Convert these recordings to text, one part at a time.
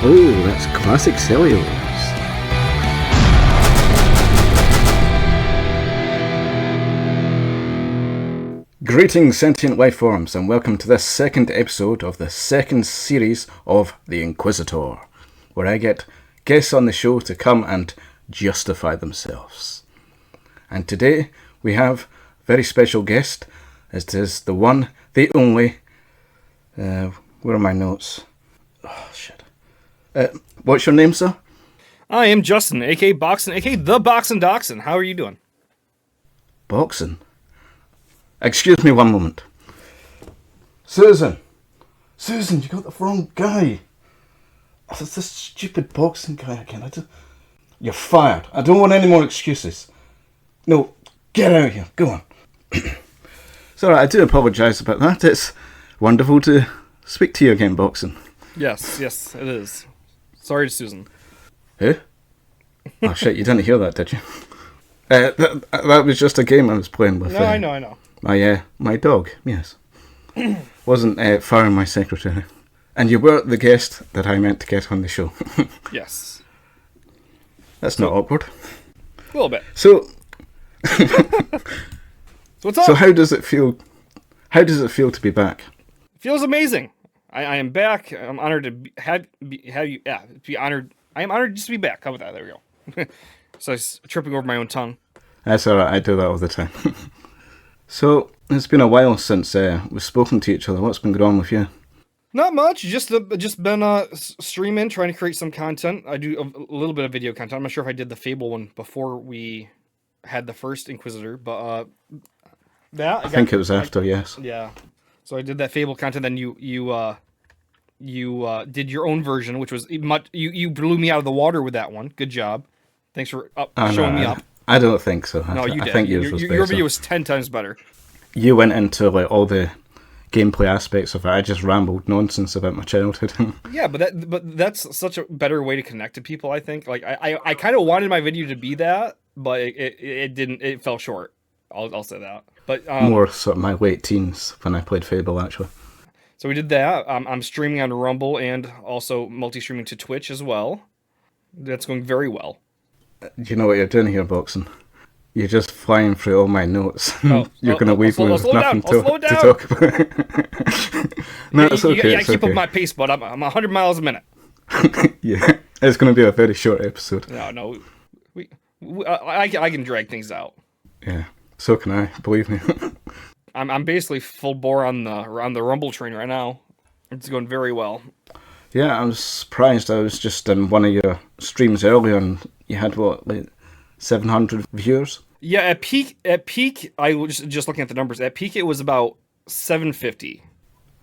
Oh, that's classic cellulose. Greetings, sentient life forms, and welcome to this second episode of the second series of The Inquisitor, where I get guests on the show to come and justify themselves. And today we have a very special guest. It is the one, the only. Where are my notes? Oh, shit. What's your name, sir? I am Justin, aka Boxin, aka the Boxin Doxin. How are you doing? Boxing? Excuse me one moment. Susan! Susan, you got the wrong guy. It's this stupid boxing guy again. You're fired. I don't want any more excuses. No, get out of here. Go on. Sorry, I do apologise about that. It's wonderful to speak to you again, Boxing. Yes, it is. Sorry to Susan. Who? Oh shit, you didn't hear that, did you? That was just a game I was playing with. No, I know. My dog, yes. Wasn't firing my secretary. And you were the guest that I meant to get on the show. Yes. That's not awkward. A little bit. So what's up? So how does it feel? How does it feel to be back? Feels amazing. I am back. I'm honored to be honored. I am honored just to be back. How about that? There we go. So I was tripping over my own tongue. That's alright, I do that all the time. So, it's been a while since we've spoken to each other. What's been going on with you? Not much. Just been streaming, trying to create some content. I do a little bit of video content. I'm not sure if I did the Fable one before we had the first Inquisitor, but I think it was after, yes. Yeah. So I did that Fable content. Then you did your own version, which was much. You blew me out of the water with that one. Good job. Thanks for showing me up. I don't think so. No, you did. I think yours was better. Your video was 10 times better. You went into like all the gameplay aspects of it. I just rambled nonsense about my childhood. Yeah, but that's such a better way to connect to people. I think. Like I kind of wanted my video to be that, but it didn't. It fell short. I'll say that. But more sort of my late teens when I played Fable, actually. So we did that. I'm streaming on Rumble and also multi-streaming to Twitch as well. That's going very well. Do you know what you're doing here, Boxing? You're just flying through all my notes. You're going to leave me with nothing to talk about. No, it's okay. I keep up my pace, but I'm 100 miles a minute. Yeah, it's going to be a very short episode. No, I can drag things out. Yeah, so can I. Believe me. I'm basically full bore on the Rumble train right now. It's going very well. Yeah, I was surprised. I was just in one of your streams earlier, and you had like 700 viewers. Yeah, at peak, I was just looking at the numbers. At peak, it was about 750.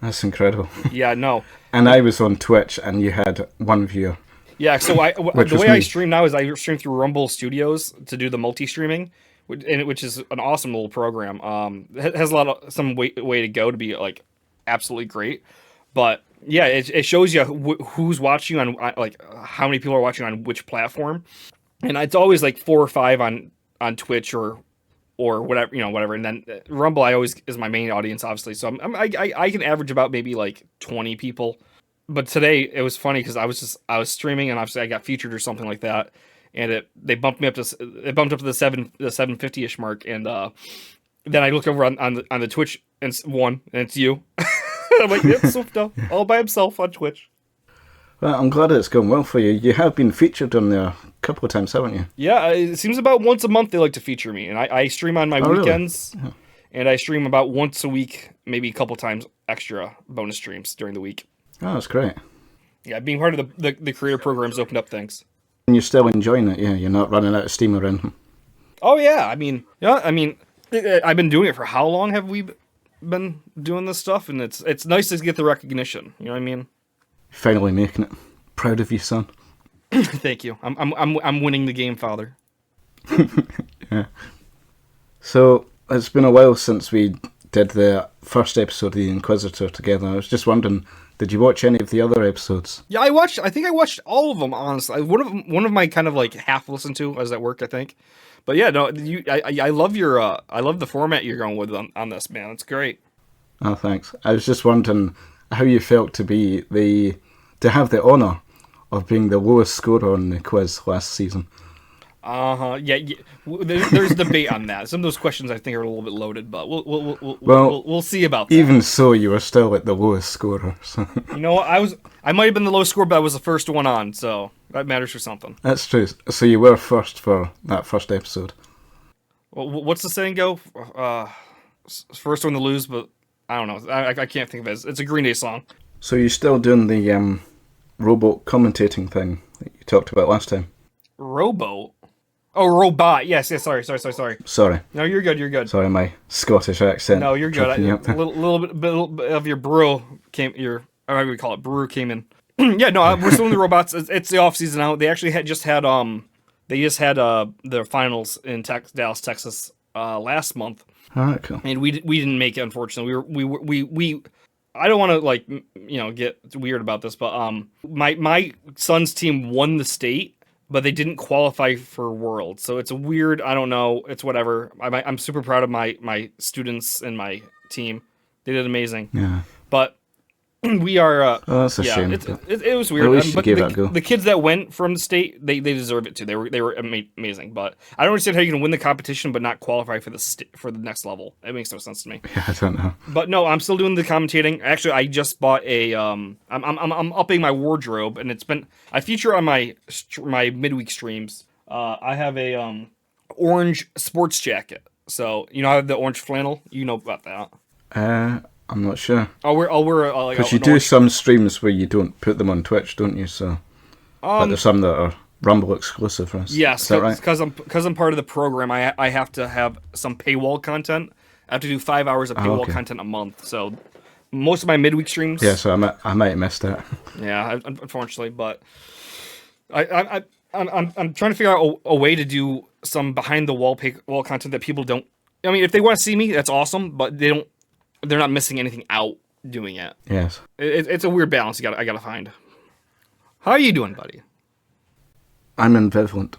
That's incredible. Yeah, no. And I was on Twitch, and you had one viewer. Yeah, so the way I stream now is I stream through Rumble Studios to do the multi-streaming, which is an awesome little program. It has some way to go to be like absolutely great, but yeah, it shows you who's watching on like how many people are watching on which platform, and it's always like 4 or 5 on Twitch or whatever, whatever, and then Rumble is my main audience, obviously. So I can average about maybe like 20 people. But today it was funny because I was streaming and obviously I got featured or something like that, and they bumped up to the 750ish mark, and then I look over on the Twitch and it's you. I'm like, yep, Softa, all by himself on Twitch. Well, I'm glad it's going well for you. You have been featured on there a couple of times, haven't you? Yeah, it seems about once a month they like to feature me, and I stream on my weekends, really? Yeah. And I stream about once a week, maybe a couple times extra bonus streams during the week. Oh, that's great. Yeah, being part of the creator program's opened up things. And you're still enjoying it, yeah? You're not running out of steam or anything? Oh, yeah. I've been doing it for how long have we been doing this stuff? And it's nice to get the recognition. You know what I mean? Finally making it. Proud of you, son. Thank you. I'm winning the game, Father. Yeah. So, it's been a while since we did the first episode of The Inquisitor together. I was just wondering, did you watch any of the other episodes? Yeah, I think I watched all of them, honestly. One of my kind of like half listened to was at work, I think. But yeah, no, I love I love the format you're going with on this, man. It's great. Oh, thanks. I was just wondering how you felt to have the honour of being the lowest scorer on the quiz last season. Yeah. There's debate on that. Some of those questions I think are a little bit loaded, but we'll see about that. Even so, you were still at the lowest scorer. So. You know what? I might have been the lowest scorer, but I was the first one on, so that matters for something. That's true. So you were first for that first episode. Well, what's the saying go? First one to lose, but I don't know. I can't think of it. It's a Green Day song. So you're still doing the rowboat commentating thing that you talked about last time? Rowboat? Oh, robot. Yes. Sorry. Sorry. No, you're good. Sorry, my Scottish accent. No, you're good. A little bit of your brew came. How do we call it? Brew came in. Yeah. No, we're still in the robots. It's the off season now. They actually just had their finals in Dallas, Texas, last month. All right, cool. And we didn't make it, unfortunately. We I don't want to get weird about this, but my son's team won the state, but they didn't qualify for World. So it's a weird, I don't know, it's whatever. I'm super proud of my students and my team. They did amazing. Yeah. But we are. That's a shame. It was weird. But the kids that went from the state, they deserve it too. They were amazing. But I don't understand how you can win the competition but not qualify for the next level. It makes no sense to me. Yeah, I don't know. But no, I'm still doing the commentating. Actually, I just bought a. I'm upping my wardrobe, and I feature on my midweek streams. I have a orange sports jacket. So I have the orange flannel. You know about that. I'm not sure. I'll wear because you do some streams where you don't put them on Twitch, don't you? So, but there's some that are Rumble exclusive for us. Yes, is that right? Because I'm part of the program. I have to have some paywall content. I have to do 5 hours of paywall content a month. So most of my midweek streams. Yeah, so I might have missed that. Yeah, unfortunately, but I'm trying to figure out a way to do some behind the wall content that people don't. I mean, if they want to see me, that's awesome. But they don't. They're not missing anything out doing it. Yes. It's a weird balance I gotta find. How are you doing, buddy? I'm ambivalent.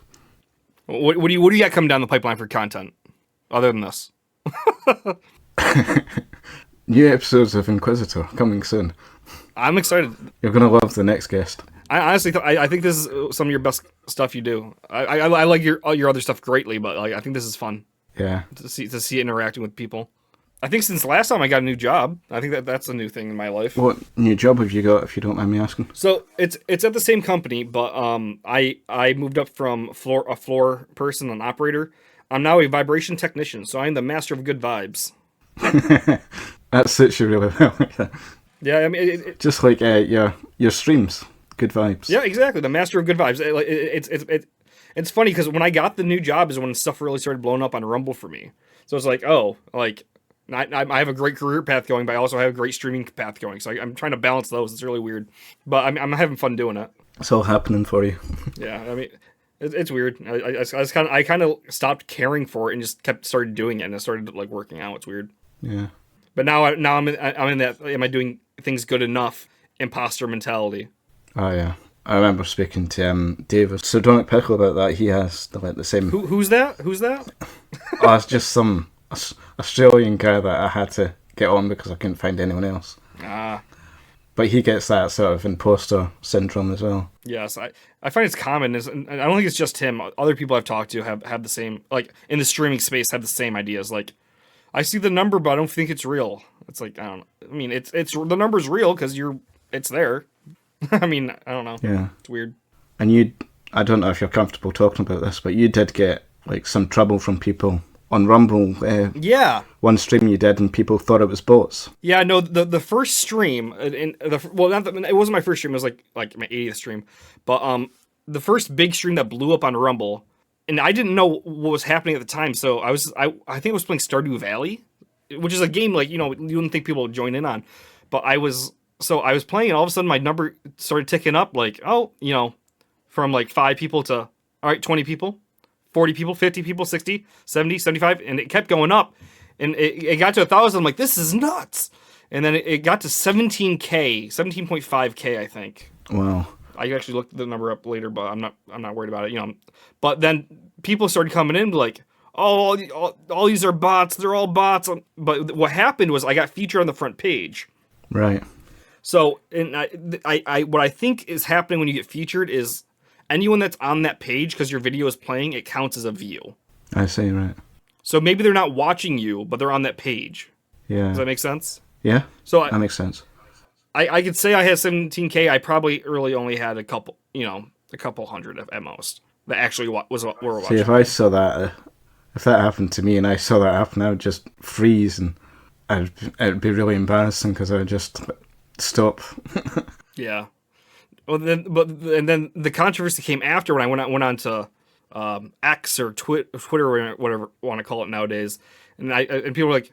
What do you got coming down the pipeline for content, other than this? New episodes of Inquisitor coming soon. I'm excited. You're gonna love the next guest. I honestly, I think this is some of your best stuff you do. I like your other stuff greatly, but I think this is fun. Yeah. To see interacting with people. I think since last time I got a new job, I think that's a new thing in my life. What new job have you got, if you don't mind me asking? So it's at the same company, but I moved up from a floor person, an operator. I'm now a vibration technician, so I'm the master of good vibes. That suits you really well. Yeah, I mean, just like your streams, good vibes. Yeah, exactly. The master of good vibes. It's funny because when I got the new job is when stuff really started blowing up on Rumble for me. So it's like, I have a great career path going, but I also have a great streaming path going. So I'm trying to balance those. It's really weird, but I'm having fun doing it. It's all happening for you. Yeah, I mean, it's weird. I kind of stopped caring for it and just started doing it, and it started working out. It's weird. Yeah. But now I'm in that. Am I doing things good enough? Imposter mentality. Oh yeah. I remember speaking to David Sardonic Pickle about that. He has the same. Who's that? Oh, it's just some Australian guy that I had to get on because I couldn't find anyone else. But he gets that sort of imposter syndrome as well. Yes, I find it's common. And I don't think it's just him. Other people I've talked to have the same, in the streaming space, have the same ideas. I see the number, but I don't think it's real. It's I don't know. I mean, it's the number's real because it's there. I mean, I don't know. Yeah. It's weird. And I don't know if you're comfortable talking about this, but you did get some trouble from people on Rumble. Yeah. One stream you did and people thought it was bots. Yeah, no, the first stream, it wasn't my first stream, it was like my 80th stream, but the first big stream that blew up on Rumble, and I didn't know what was happening at the time, so I think I was playing Stardew Valley, which is a game you wouldn't think people would join in on, but I was playing and all of a sudden my number started ticking up from 5 people to, all right, 20 people, 40 people, 50 people, 60, 70, 75, and it kept going up. And it got to 1,000. I'm like, this is nuts. And then it got to 17.5K, I think. Wow. I actually looked the number up later, but I'm not worried about it. But then people started coming in all these are bots. They're all bots. But what happened was I got featured on the front page. Right. So, and I what I think is happening when you get featured is anyone that's on that page because your video is playing, it counts as a view. I see, right. So maybe they're not watching you, but they're on that page. Yeah. Does that make sense? Yeah. So that makes sense. I could say I had 17K. I probably really only had a couple hundred at most that actually were watching. See, if I saw that, if that happened to me and I saw that happen, I would just freeze and it'd be really embarrassing because I would just stop. Yeah. Well, then the controversy came after when I went on to X or Twitter or whatever you want to call it nowadays, and people were like,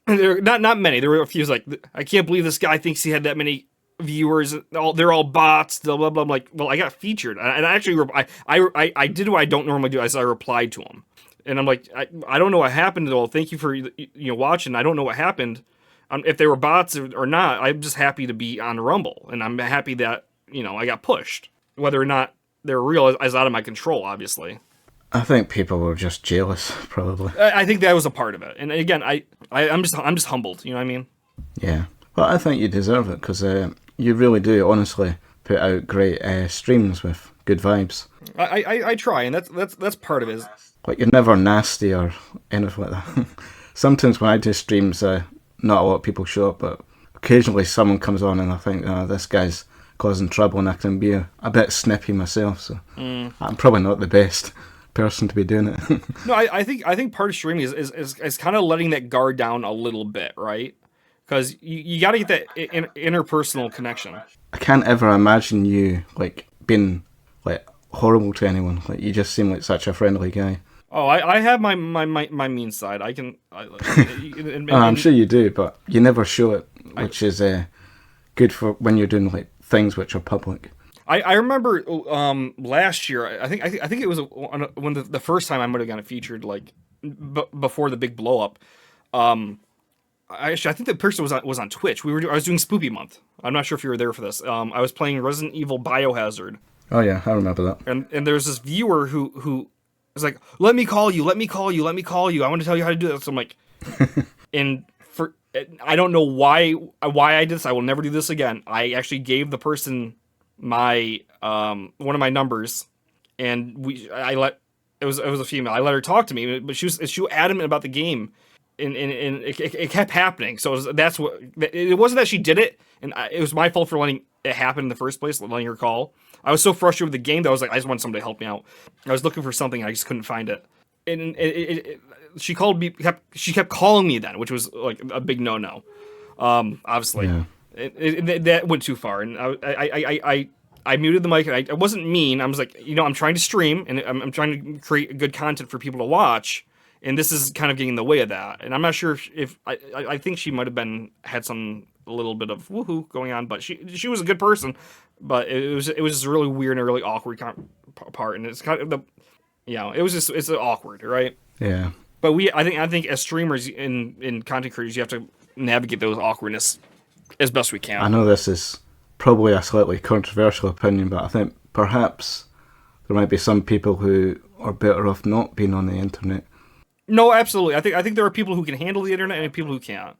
there not many. There were a few like, I can't believe this guy thinks he had that many viewers. They're all bots. Blah blah blah. I'm like, well, I got featured, and I actually I did what I don't normally do. I replied to him, and I'm like, I don't know what happened at all. Thank you for watching. I don't know what happened. If they were bots or not, I'm just happy to be on Rumble, and I'm happy that I got pushed. Whether or not they're real is out of my control, obviously. I think people were just jealous, probably. I think that was a part of it, and again, I'm just humbled. You know what I mean? Yeah. Well, I think you deserve it because you really do, honestly, put out great streams with good vibes. I try, and that's part of it. Like you're never nasty or anything like that. Sometimes when I do streams, not a lot of people show up, but occasionally someone comes on and I think, this guy's causing trouble, and I can be a bit snippy myself. So I'm probably not the best person to be doing it. No, I think part of streaming is kind of letting that guard down a little bit, right? Because you got to get that interpersonal connection. I can't ever imagine you like being like horrible to anyone. Like you just seem like such a friendly guy. Oh, I have my mean side. I can. I'm sure you do, but you never show it, which is good for when you're doing like things which are public. I remember last year. I think it was when the first time I might have gotten featured, like before the big blow up. I think the person was on Twitch. I was doing Spoopy Month. I'm not sure if you were there for this. I was playing Resident Evil Biohazard. Oh yeah, I remember that. And there's this viewer who was like, let me call you. I want to tell you how to do this. So I'm like, I don't know why I did this. I will never do this again. I actually gave the person my one of my numbers, and it was a female. I let her talk to me, but she was adamant about the game, and it kept happening. So it wasn't that she did it, and it was my fault for letting it happen in the first place, letting her call. I was so frustrated with the game that I was like, I just want somebody to help me out. I was looking for something, I just couldn't find it. And she called me. She kept calling me then, which was like a big no. Obviously, yeah. That went too far, and I muted the mic. And I wasn't mean. I was like, I'm trying to stream, and I'm trying to create good content for people to watch, and this is kind of getting in the way of that. And I'm not sure if I think she might have had a little bit of woohoo going on, but she was a good person, but it was just a really weird and a really awkward part, and it's kind of it's awkward, right? Yeah. But I think as streamers in content creators, you have to navigate those awkwardness as best we can. I know this is probably a slightly controversial opinion, but I think perhaps there might be some people who are better off not being on the internet. No, absolutely. I think there are people who can handle the internet and people who can't.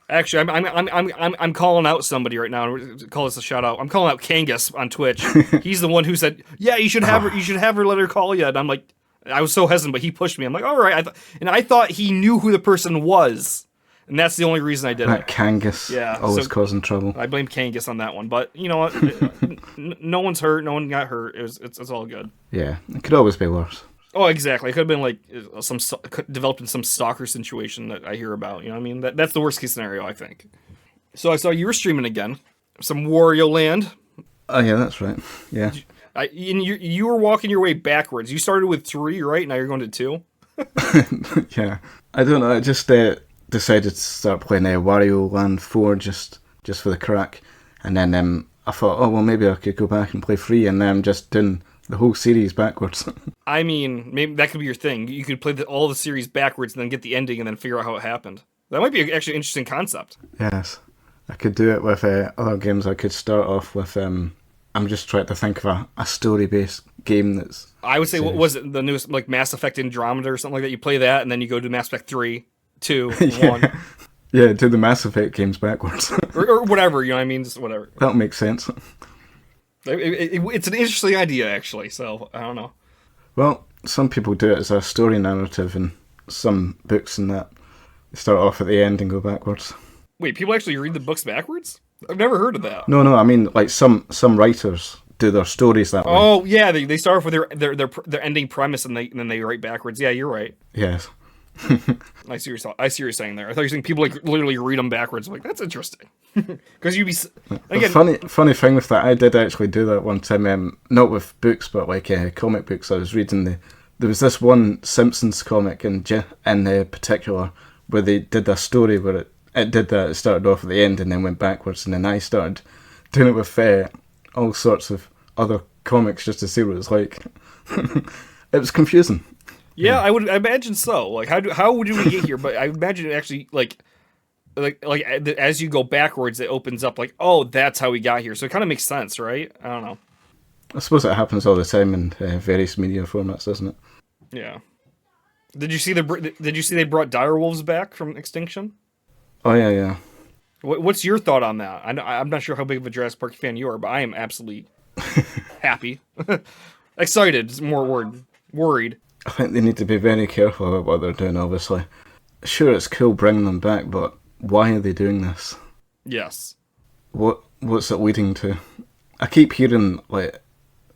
Actually, I'm calling out somebody right now. Call this a shout out. I'm calling out Kangas on Twitch. He's the one who said, "Yeah, you should have her. You should have her. Let her call you." And I'm like, I was so hesitant, but he pushed me. I'm like, all right. I thought he knew who the person was, and that's the only reason I did that it. Kangas, always causing trouble. I blame Kangas on that one, but you know what? No one's hurt. No one got hurt. It's all good. Yeah, it could always be worse. Oh, exactly. It could have been like developed in some stalker situation that I hear about. You know what I mean? That's the worst case scenario, I think. So I saw you were streaming again. Some Wario Land. Oh, yeah, that's right. Yeah. You were walking your way backwards. You started with 3, right? Now you're going to 2? Yeah. I don't know. I just decided to start playing Wario Land 4 just for the crack. And then I thought, oh, well, maybe I could go back and play 3. And then I'm just doing the whole series backwards. I mean, maybe that could be your thing. You could play all the series backwards and then get the ending and then figure out how it happened. That might be actually an interesting concept. Yes. I could do it with other games. I could start off with... I'm just trying to think of a story-based game that's... I would say, what was it? The newest, like Mass Effect Andromeda or something like that? You play that and then you go to Mass Effect 3, 2, 1. Yeah, do the Mass Effect games backwards. or whatever, you know what I mean? Just whatever. That'll make sense. It's an interesting idea, actually, so I don't know. Well, some people do it as a story narrative in some books and that. They start off at the end and go backwards. Wait, people actually read the books backwards? I've never heard of that. No, I mean, like some writers do their stories that way. Oh, yeah, they start off with their ending premise and then they write backwards. Yeah, you're right. Yes. I see what you're saying there. I thought you were saying people like literally read them backwards. I'm like, that's interesting. Because you'd be again. Funny thing with that, I did actually do that one time. Not with books, but like comic books. I was reading there was this one Simpsons comic in particular where they did a story where it did that. It started off at the end and then went backwards, and then I started doing it with all sorts of other comics just to see what it was like. It was confusing. Yeah, I imagine so. Like, how would we get here? But I imagine it actually like as you go backwards, it opens up like, oh, that's how we got here. So it kind of makes sense, right? I don't know. I suppose it happens all the time in various media formats, doesn't it? Yeah. Did you see they brought direwolves back from extinction? Oh yeah. What's your thought on that? I'm not sure how big of a Jurassic Park fan you are, but I am absolutely happy, excited. Is more word. Worried. I think they need to be very careful about what they're doing. Obviously, sure, it's cool bringing them back, but why are they doing this? Yes. What's it leading to? I keep hearing like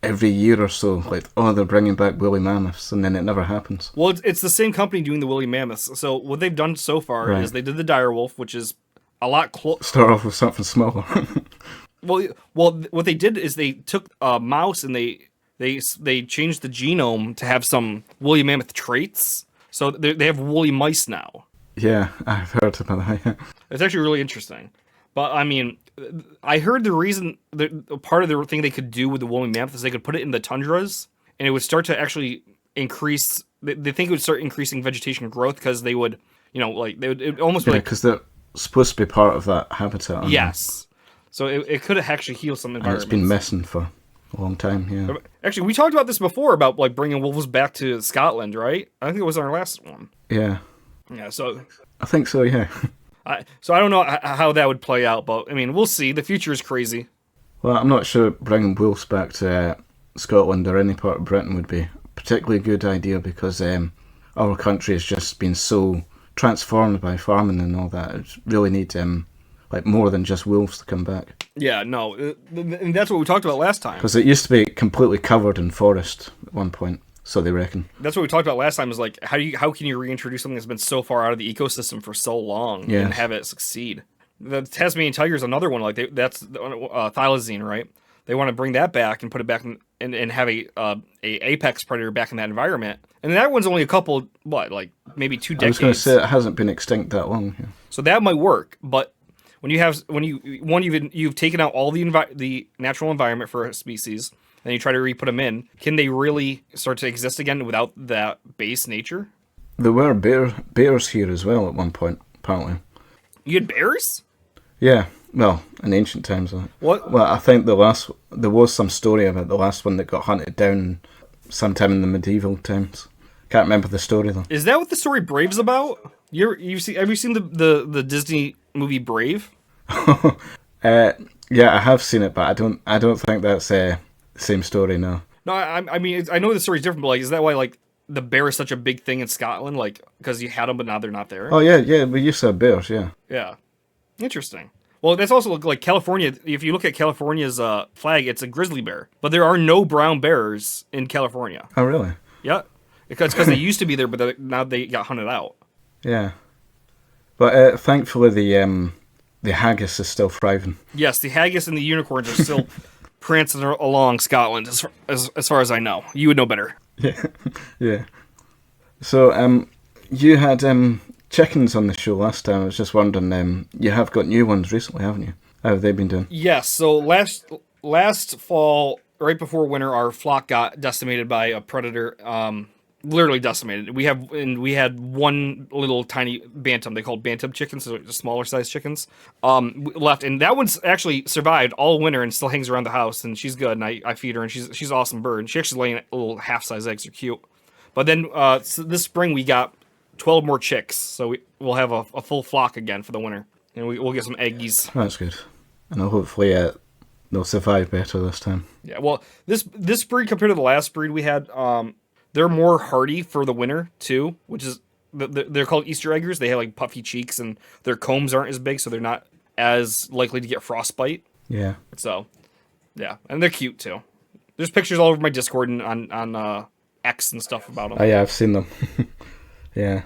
every year or so, like, oh, they're bringing back woolly mammoths, and then it never happens. Well, it's the same company doing the woolly mammoths. So what they've done so far is they did the direwolf, which is a lot closer. Start off with something smaller. well, what they did is they took a mouse and they changed the genome to have some woolly mammoth traits. So they have woolly mice now. Yeah, I've heard about that. Yeah. It's actually really interesting. But I mean, I heard the reason, part of the thing they could do with the woolly mammoth is they could put it in the tundras, and it would start to actually increase. They think it would start increasing vegetation growth because they would, it almost because they're supposed to be part of that habitat. Yes, so it could actually heal some environments. And it's been missing for a long time. Yeah. Actually, we talked about this before about like bringing wolves back to Scotland, right? I think it was our last one. Yeah. Yeah. So I think so. Yeah. So I don't know how that would play out, but I mean, we'll see. The future is crazy. Well, I'm not sure bringing wolves back to Scotland or any part of Britain would be a particularly good idea because our country has just been so transformed by farming and all that. It really needs like more than just wolves to come back. Yeah, no, and that's what we talked about last time. Because it used to be completely covered in forest at one point. So they reckon. That's what we talked about last time. Is like how can you reintroduce something that's been so far out of the ecosystem for so long and have it succeed? The Tasmanian tiger is another one. Like that's thylacine, right? They want to bring that back and put it back and have a apex predator back in that environment. And that one's only a couple, maybe 2 decades. I was going to say it hasn't been extinct that long. Yeah. So that might work, but when you've taken out all the natural environment for a species. Then you try to re-put them in. Can they really start to exist again without that base nature? There were bears here as well at one point, apparently. You had bears? Yeah, well, in ancient times. What? Well, I think there was some story about the last one that got hunted down sometime in the medieval times. Can't remember the story though. Is that what the story Brave's about? Have you seen the Disney movie Brave? Yeah, I have seen it, but I don't think that's same story, no. No, I mean, I know the story's different, but like, is that why like the bear is such a big thing in Scotland? Like, because you had them, but now they're not there. Oh yeah, we used to have bears, yeah. Yeah, interesting. Well, that's also like California. If you look at California's flag, it's a grizzly bear, but there are no brown bears in California. Oh really? Yeah, because they used to be there, but now they got hunted out. Yeah, but thankfully the haggis is still thriving. Yes, the haggis and the unicorns are still prancing along Scotland, as far as I know. You would know better. Yeah. So, you had chickens on the show last time. I was just wondering, you have got new ones recently, haven't you? How have they been doing? Yes. So last fall, right before winter, our flock got decimated by a predator. Literally decimated. We had one little tiny bantam. They called bantam chickens, so smaller sized chickens. Left, and that one's actually survived all winter and still hangs around the house, and she's good. And I feed her, and she's an awesome bird. She actually laying little half size eggs. Are cute. But then this spring we got 12 more chicks, so we'll have a full flock again for the winter, and we'll get some eggies. That's good, and hopefully they'll survive better this time. Yeah, well, this breed compared to the last breed we had, they're more hardy for the winter too, which is they're called Easter eggers. They have like puffy cheeks, and their combs aren't as big, so they're not as likely to get frostbite. Yeah. So, yeah, and they're cute too. There's pictures all over my Discord and on X and stuff about them. Oh yeah, I've seen them. Yeah.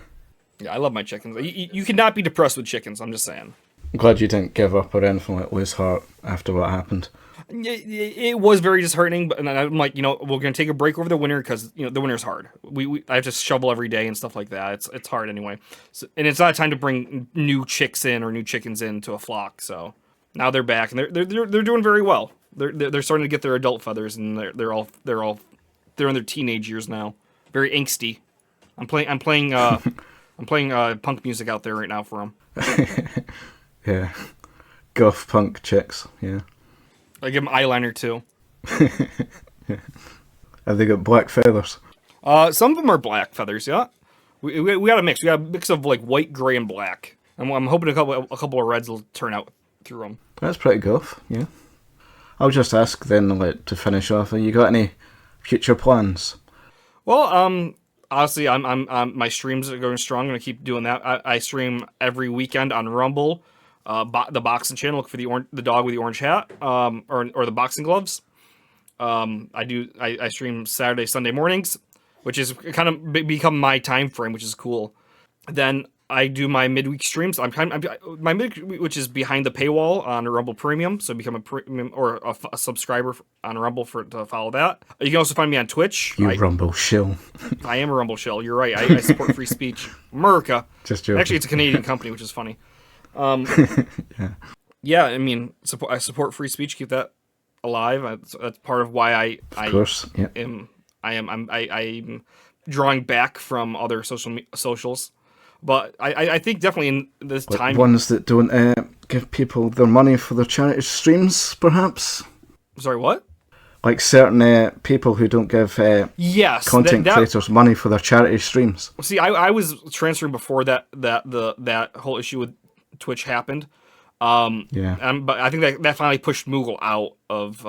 Yeah, I love my chickens. You cannot be depressed with chickens. I'm just saying. I'm glad you didn't give up or anything, like lose heart after what happened. It was very disheartening, but and I'm like, we're gonna take a break over the winter because the winter's hard. I have to shovel every day and stuff like that. It's hard anyway, and it's not time to bring new chicks in or new chickens into a flock. So now they're back and they're doing very well. They're starting to get their adult feathers, and they're in their teenage years now. Very angsty. I'm playing punk music out there right now for them. Yeah, goth punk chicks. Yeah. I give them eyeliner too. Yeah. Have they got black feathers? Some of them are black feathers. Yeah, we got a mix. We got a mix of like white, gray, and black. I'm hoping a couple of reds will turn out through them. That's pretty goth. Yeah. I'll just ask then, like, to finish off. Have you got any future plans? Well, honestly, I'm my streams are going strong. I'm gonna keep doing that. I stream every weekend on Rumble. The boxing channel. Look for the dog with the orange hat, or the boxing gloves. I stream Saturday, Sunday mornings, which is kind of become my time frame, which is cool. Then I do my midweek streams. My midweek, which is behind the paywall on Rumble Premium. So become a premium or a subscriber on Rumble to follow that. You can also find me on Twitch. Rumble shill. I am a Rumble shill. You're right. I support free speech, America. Just joking. Actually, it's a Canadian company, which is funny. Yeah. I mean, I support free speech. Keep that alive. That's part of why of course. Yeah. I'm drawing back from other socials. But I think definitely in this time... Ones that don't give people their money for their charity streams, perhaps? Sorry, what? Like certain people who don't give content creators money for their charity streams. See, I was transferring before that whole issue with Twitch happened. Yeah. But I think that finally pushed Moogle out of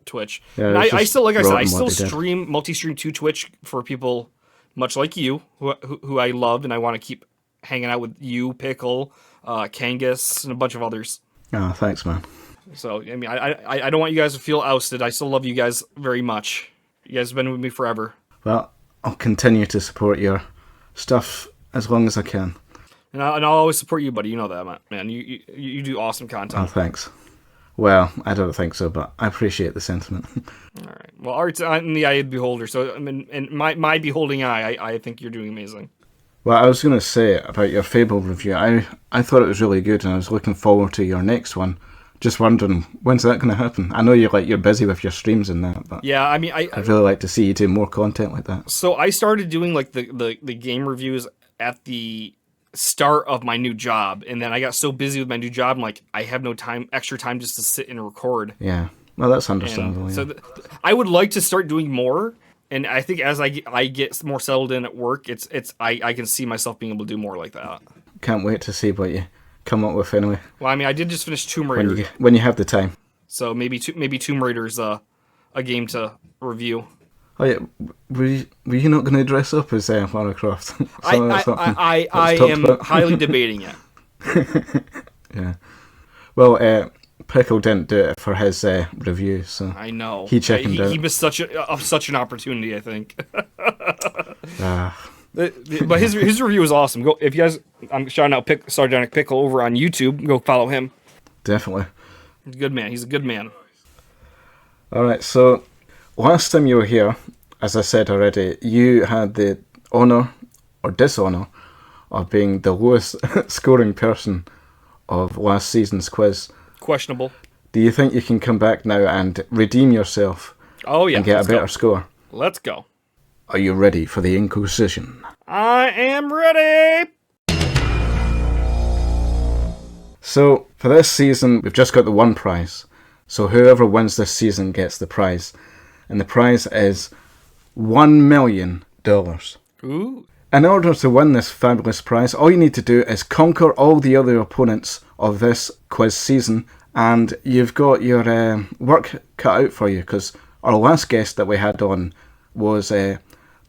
Twitch. Yeah, I still stream multi-stream to Twitch for people... much like you, who I love, and I want to keep hanging out with you, Pickle, Kangas, and a bunch of others. Oh, thanks, man. So, I mean, I don't want you guys to feel ousted. I still love you guys very much. You guys have been with me forever. Well, I'll continue to support your stuff as long as I can. And I'll always support you, buddy. You know that, man. You do awesome content. Oh, thanks. Well, I don't think so, but I appreciate the sentiment. All right. Well, art's in the eye of the beholder, so I mean, in my beholding eye, I think you're doing amazing. Well, I was going to say about your Fable review, I thought it was really good, and I was looking forward to your next one. Just wondering, when's that going to happen? I know you're busy with your streams and that, but yeah, I mean, I'd really like to see you do more content like that. So I started doing like the game reviews at the start of my new job, and then I got so busy with my new job, I'm like, I have no extra time just to sit and record. Yeah, well, that's understandable. Yeah. So I would like to start doing more, and I think as I get more settled in at work, I can see myself being able to do more like that. Can't wait to see what you come up with anyway. Well, I mean, I did just finish Tomb Raider when you have the time. So maybe Tomb Raider's a game to review. Oh yeah, were you not going to dress up as Lara Croft? I am highly debating it. Yeah. Well, Pickle didn't do it for his review, so I know he chickened out. He missed such an opportunity, I think. But his review was awesome. Go if you guys. I'm shouting out Sardonic Pickle over on YouTube. Go follow him. Definitely. He's a good man. He's a good man. All right, so. Last time you were here, as I said already, you had the honour or dishonour of being the lowest scoring person of last season's quiz. Questionable. Do you think you can come back now and redeem yourself? Oh yeah, and get a better score? Let's go. Are you ready for the Inquisition? I am ready! So, for this season, we've just got the one prize. So whoever wins this season gets the prize. And the prize is $1 million. Ooh. In order to win this fabulous prize, all you need to do is conquer all the other opponents of this quiz season, and you've got your work cut out for you, because our last guest that we had on was the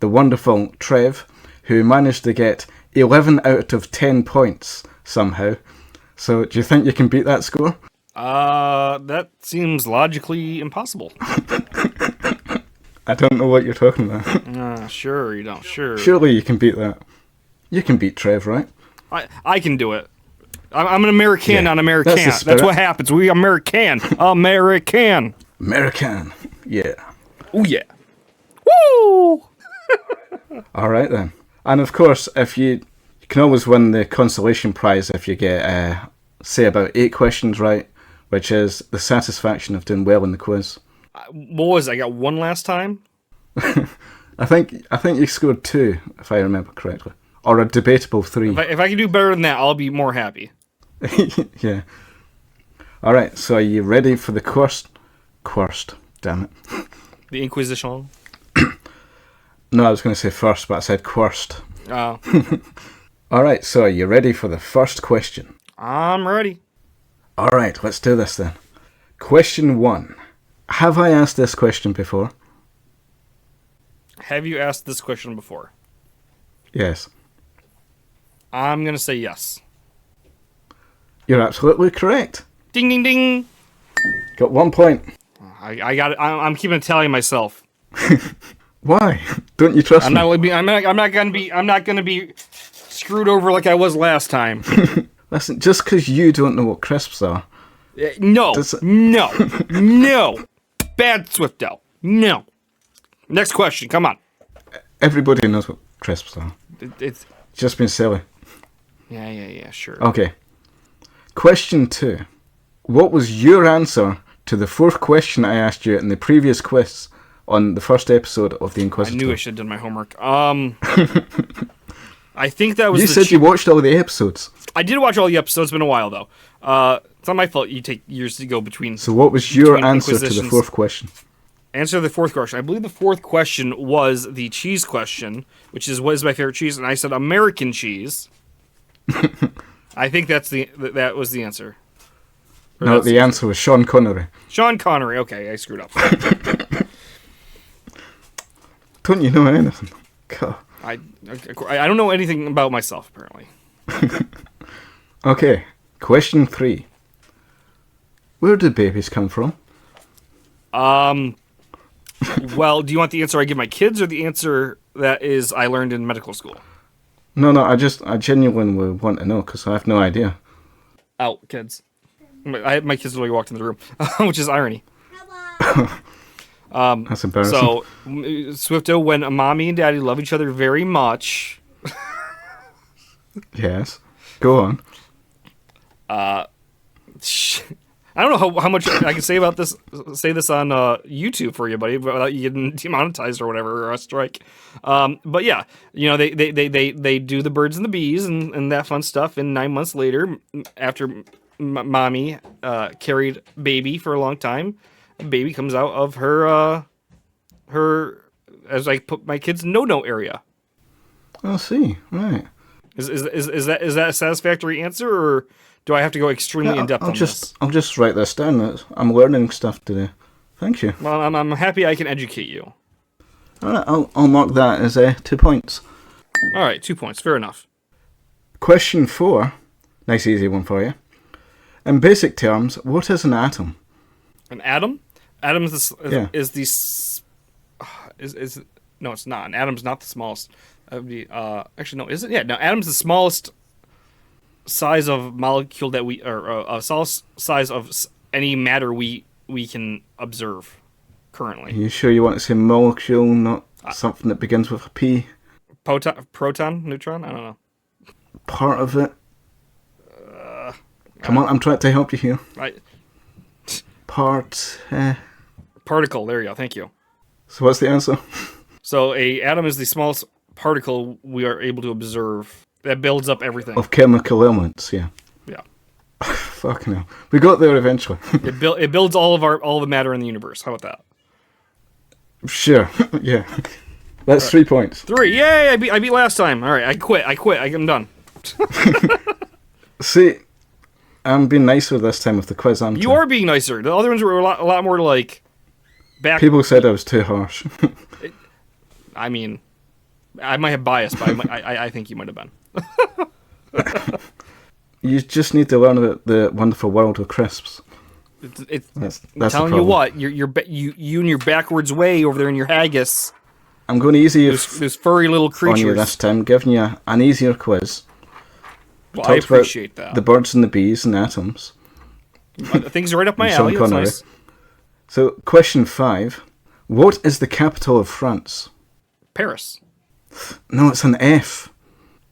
wonderful Trev, who managed to get 11 out of 10 points somehow. So do you think you can beat that score? That seems logically impossible. I don't know what you're talking about. Sure, you don't. Sure. Surely you can beat that. You can beat Trev, right? I can do it. I'm an American, not American. That's what happens. We American. American. American. Yeah. Oh, yeah. Woo! All right, then. And of course, if you can always win the consolation prize if you get, say, about 8 questions right, which is the satisfaction of doing well in the quiz. What was it? I got 1 last time? I think you scored 2, if I remember correctly. Or a debatable 3. If I can do better than that, I'll be more happy. Yeah. All right, so are you ready for the Quirst? Damn it. The Inquisition? No, I was going to say first, but I said Quirst. Oh. All right, so are you ready for the first question? I'm ready. All right, let's do this then. Question 1. Have I asked this question before? Have you asked this question before? Yes. I'm going to say yes. You're absolutely correct. Ding, ding, ding. Got 1 point. I got it. I'm keeping a tally myself. Why? Don't you trust me? I'm not gonna be screwed over like I was last time. Listen, just because you don't know what crisps are. No. Bad Swifto. No. Next question. Come on. Everybody knows what crisps are. It's just been silly. Yeah. Sure. Okay. Question 2. What was your answer to the 4th question I asked you in the previous quiz on the first episode of The Inquisitor? I knew I should have done my homework. I think that was. You said you watched all the episodes. I did watch all the episodes. It's been a while though. It's not my fault. You take years to go between. So what was your answer to the 4th question? Answer to the 4th question. I believe the 4th question was the cheese question, which is what is my favorite cheese, and I said American cheese. I think that was the answer. No, the answer was Sean Connery. Sean Connery. Okay, I screwed up. Don't you know anything? God. I don't know anything about myself, apparently. Okay, question 3. Where do babies come from? Well, do you want the answer I give my kids or the answer that is I learned in medical school? No, I genuinely want to know because I have no idea. Out, kids. My kids literally walked in the room, which is irony. That's embarrassing. So, Swifto, when mommy and daddy love each other very much. Yes. Go on. I don't know how much I can say about this. Say this on YouTube for you, buddy, without you getting demonetized or whatever, or a strike. But yeah, they do the birds and the bees and that fun stuff. And 9 months later, after mommy carried baby for a long time, a baby comes out of her as I put my kid's no area. I'll see. Right. Is that a satisfactory answer, or do I have to go extremely in depth on this? I'll just write this down. I'm learning stuff today. Thank you. Well, I'm happy I can educate you. All right, I'll mark that as 2 points. All right, 2 points. Fair enough. Question 4. Nice easy one for you. In basic terms, what is an atom? An atom? Atom is yeah. No, it's not. An atom's not the smallest. That would be actually no. Is it? Yeah. No. Atom's the smallest size of molecule that we size of any matter we can observe currently. Are you sure you want to say molecule, not something that begins with a P? Proton, neutron? I don't know. Part of it. Come on, I'm trying to help you here. Particle. There you go. Thank you. So what's the answer? So a atom is the smallest particle we are able to observe that builds up everything. Of chemical elements, yeah. Yeah. Fucking hell. We got there eventually. It builds all the matter in the universe. How about that? Sure. Yeah. That's 3 points. 3. Yay! I beat last time. All right, I quit. I'm done. See, I'm being nicer this time with the quiz, aren't I? You are being nicer. The other ones were a lot more like... People said I was too harsh. I mean, I might have bias, but I think you might have been. You just need to learn about the wonderful world of crisps. That's telling you what, you and your backwards way over there in your haggis. I'm going easy those furry little creatures on you this time, giving you an easier quiz. Well, I appreciate that. The birds and the bees and atoms. Things are right up my alley. That's nice. So, question 5. What is the capital of France? Paris. No, it's an F.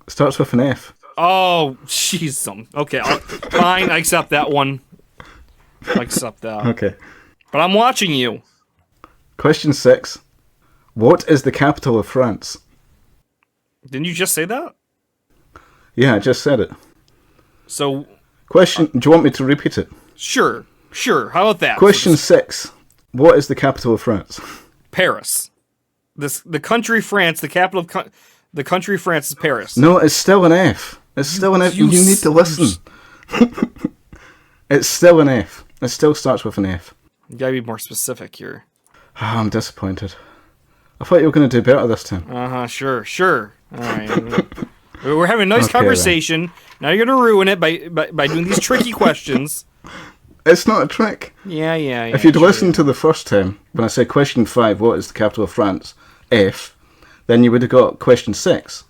It starts with an F. Oh, jeez. Okay, fine. I accept that one. I accept that. Okay. But I'm watching you. Question 6. What is the capital of France? Didn't you just say that? Yeah, I just said it. So... Question, do you want me to repeat it? Sure. How about that? Question 6. What is the capital of France? Paris. The country France, the capital of the country France is Paris. No, it's still an F. It's still an F. You need to listen. It's still an F. It still starts with an F. You gotta be more specific here. Oh, I'm disappointed. I thought you were going to do better this time. Sure. All right. We're having a nice conversation. Then. Now you're gonna ruin it by doing these tricky questions. It's not a trick. Yeah. If you'd listened to the first time, when I said question 5, what is the capital of France? F. Then you would have got question 6,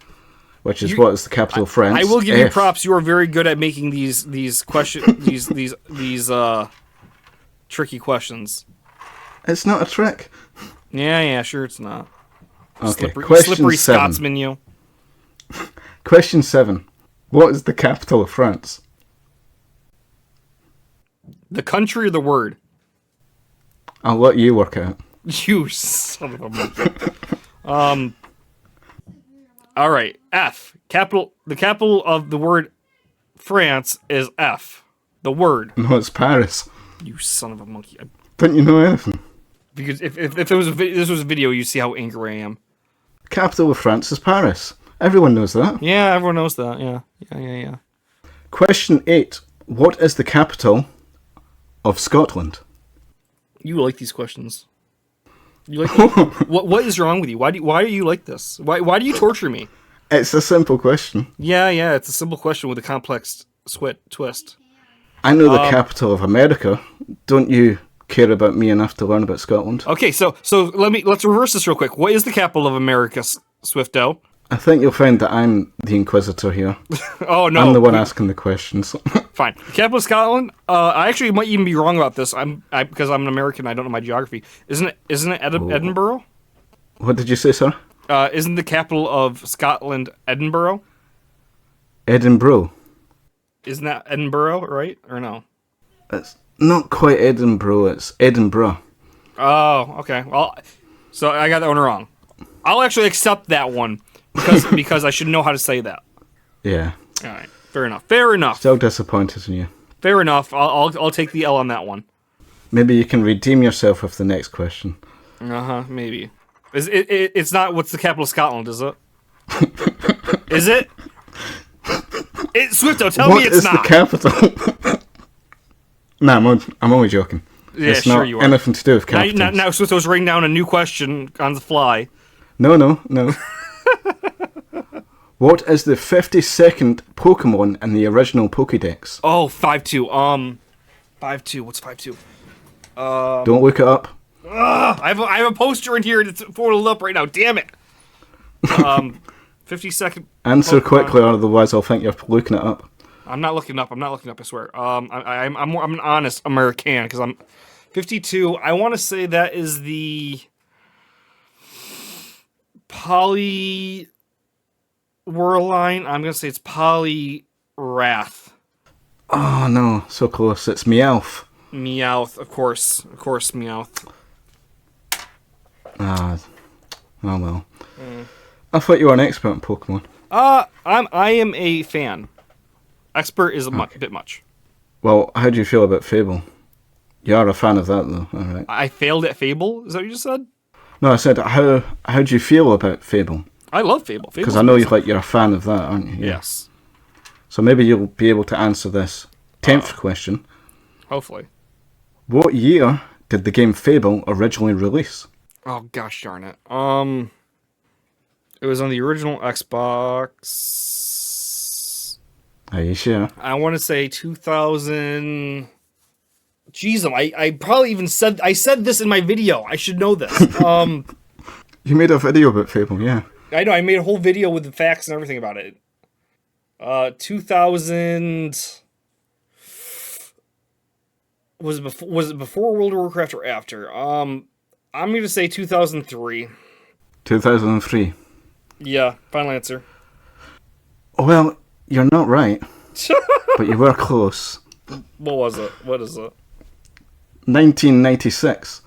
which is what is the capital of France? I will give F. you props. You are very good at making these questions these tricky questions. It's not a trick. Yeah, sure it's not. Okay, question slippery 7. Scotsman, you. Question 7. What is the capital of France? The country or the word? I'll let you work it out. You son of a monkey. All right, F. The capital of the word France is F. The word. No, it's Paris. You son of a monkey. Didn't you know anything? Because if there was this was a video, you see how angry I am. Capital of France is Paris. Everyone knows that. Yeah, everyone knows that. Yeah. Question 8. What is the capital of Scotland? You like these questions. You like what is wrong with you? Why do you like this? Why do you torture me? It's a simple question. Yeah, it's a simple question with a complex twist. I know the capital of America. Don't you care about me enough to learn about Scotland? Okay, so let's reverse this real quick. What is the capital of America, Swifto? I think you'll find that I'm the inquisitor here. Oh no, I'm the one asking the questions. Fine. The capital of Scotland. I actually might even be wrong about this. Because I'm an American. I don't know my geography. Isn't it Edinburgh? What did you say, sir? Isn't the capital of Scotland Edinburgh? Edinburgh. Isn't that Edinburgh, right? Or no? It's not quite Edinburgh. It's Edinburgh. Oh, okay. Well, so I got that one wrong. I'll actually accept that one because I should know how to say that. Yeah. All right. Fair enough. Still disappointed in you. Fair enough. I'll take the L on that one. Maybe you can redeem yourself with the next question. Maybe. It's not what's the capital of Scotland, is it? Is it? Swifto, tell me it's not. What is the capital? No, I'm only joking. Yeah, it's sure not you are. Anything to do with capitals. Now Swifto's writing down a new question on the fly. No. What is the 52nd Pokemon in the original Pokédex? Oh, 5-2. 5-2. What's 5-2? Don't look it up. I have a poster in here that's folded up right now. Damn it. 52nd. Answer quickly, otherwise I'll think you're looking it up. I'm not looking up. I swear. I'm an honest American because I'm 52. I want to say that is the Poliwhirline. I'm gonna say it's Poliwrath. Oh no, so close. It's Meowth. Meowth, of course, Meowth. Oh well. I thought you were an expert in Pokemon. I am a fan. Expert is a bit much. Well, how do you feel about Fable? You are a fan of that, though, all right. I failed at Fable? Is that what you just said? No, I said, how do you feel about Fable? I love Fable. Because I know you're a fan of that, aren't you? Yeah. Yes. So maybe you'll be able to answer this 10th question. Hopefully. What year did the game Fable originally release? Oh, gosh darn it. It was on the original Xbox. Are you sure? I want to say 2000... Jeez, I probably even said this in my video. I should know this. You made a video about Fable, yeah. I know. I made a whole video with the facts and everything about it. 2000. Was it before World of Warcraft or after? I'm going to say 2003. 2003. Yeah, final answer. Well, you're not right, but you were close. What was it? What is it? 1996.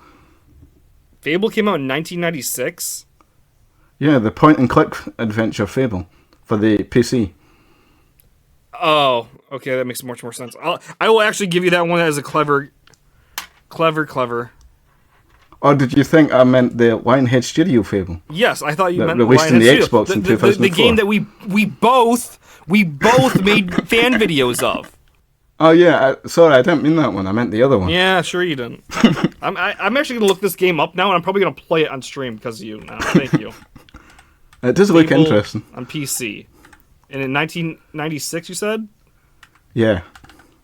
Fable came out in 1996? Yeah, the point-and-click adventure Fable for the PC. Oh, okay, that makes much more sense. I will actually give you that one as a clever. Or did you think I meant the Lionhead Studio Fable? Yes, I thought you meant released in the Lionhead Xbox Studio. in 2004. The game that we both made fan videos of. Oh yeah, sorry, I didn't mean that one. I meant the other one. Yeah, sure you didn't. I'm actually gonna look this game up now, and I'm probably gonna play it on stream because of you. Now, thank you. It does look interesting. On PC, and in 1996, you said. Yeah.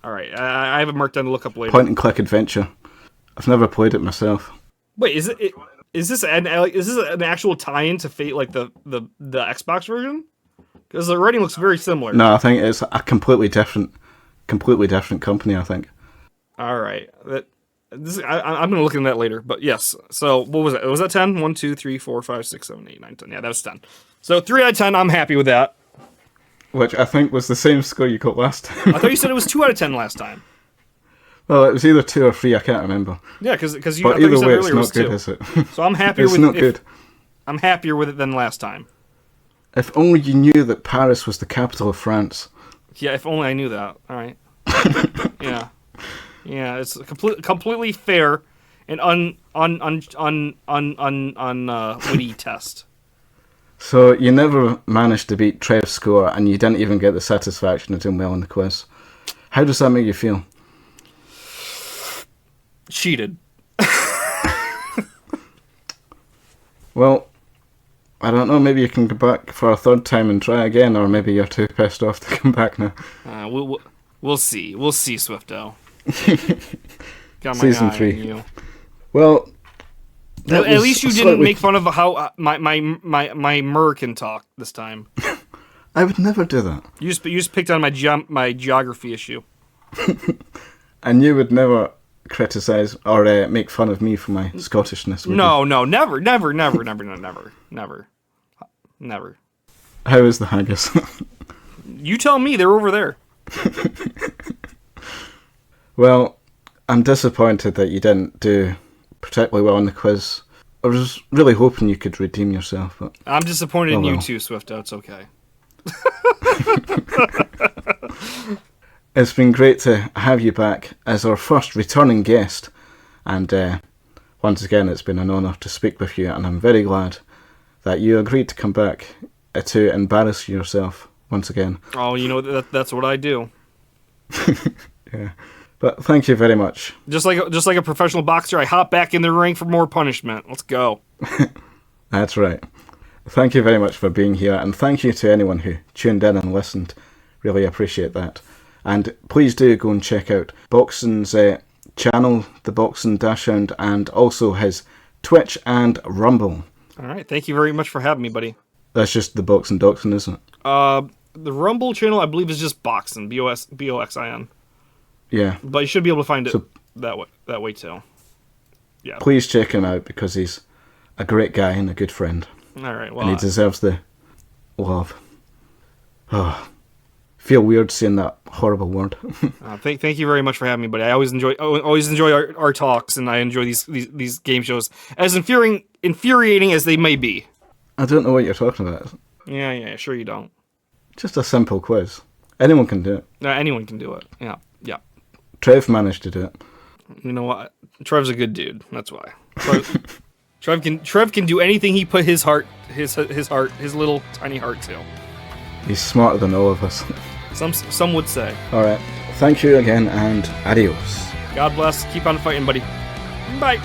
All right, I have it marked down to look up later. Point and click adventure. I've never played it myself. Wait, is this an actual tie-in to Fate, like the Xbox version? Because the writing looks very similar. No, I think it's a completely different company, I think. All right. I'm going to look into that later, but yes. So, what was it? Was that 10? 1, 2, 3, 4, 5, 6, 7, 8, 9, 10. Yeah, that was 10. So, 3 out of 10, I'm happy with that. Which I think was the same score you got last time. I thought you said it was 2 out of 10 last time. Well, it was either 2 or 3, I can't remember. Yeah, because you said either way, earlier it was 2. It's not good, is it? So, I'm happier it's with not good. I'm happier with it than last time. If only you knew that Paris was the capital of France. Yeah, if only I knew that. All right. Yeah. Yeah, it's a completely fair and witty test. So you never managed to beat Trev's score, and you didn't even get the satisfaction of doing well in the quiz. How does that make you feel? Cheated. Well, I don't know. Maybe you can go back for a third time and try again, or maybe you're too pissed off to come back now. We'll see. We'll see, Swifto. Got my Season eye 3. on you. Well, at least you didn't make fun of how my American talk this time. I would never do that. You just picked on my geography issue. And you would never criticize or make fun of me for my Scottishness, would No, you? no, never. How is the haggis? You tell me. They're over there. Well, I'm disappointed that you didn't do particularly well on the quiz. I was really hoping you could redeem yourself, but I'm disappointed in you too, Swifto. It's okay. It's been great to have you back as our first returning guest, and once again it's been an honour to speak with you, and I'm very glad that you agreed to come back to embarrass yourself once again. Oh, you know, that's what I do. Yeah. But thank you very much. Just like a professional boxer, I hop back in the ring for more punishment. Let's go. That's right. Thank you very much for being here, and thank you to anyone who tuned in and listened. Really appreciate that. And please do go and check out Boxen's channel, the Boxen Dashhound, and also his Twitch and Rumble. All right. Thank you very much for having me, buddy. That's just the Boxen Doxen, isn't it? The Rumble channel, I believe, is just Boxen, Boxin. Yeah. But you should be able to find it that way too. Yeah. Please check him out because he's a great guy and a good friend. All right. Well, and he deserves the love. Oh, feel weird saying that horrible word. Thank you very much for having me, buddy. I always enjoy our talks, and I enjoy these game shows, as infuriating as they may be. I don't know what you're talking about. Yeah, sure you don't. Just a simple quiz. Anyone can do it. Anyone can do it. Yeah. Trev managed to do it. You know what? Trev's a good dude. That's why. Trev can do anything he put his little tiny heart to. He's smarter than all of us. Some would say. All right. Thank you again, and adios. God bless. Keep on fighting, buddy. Bye.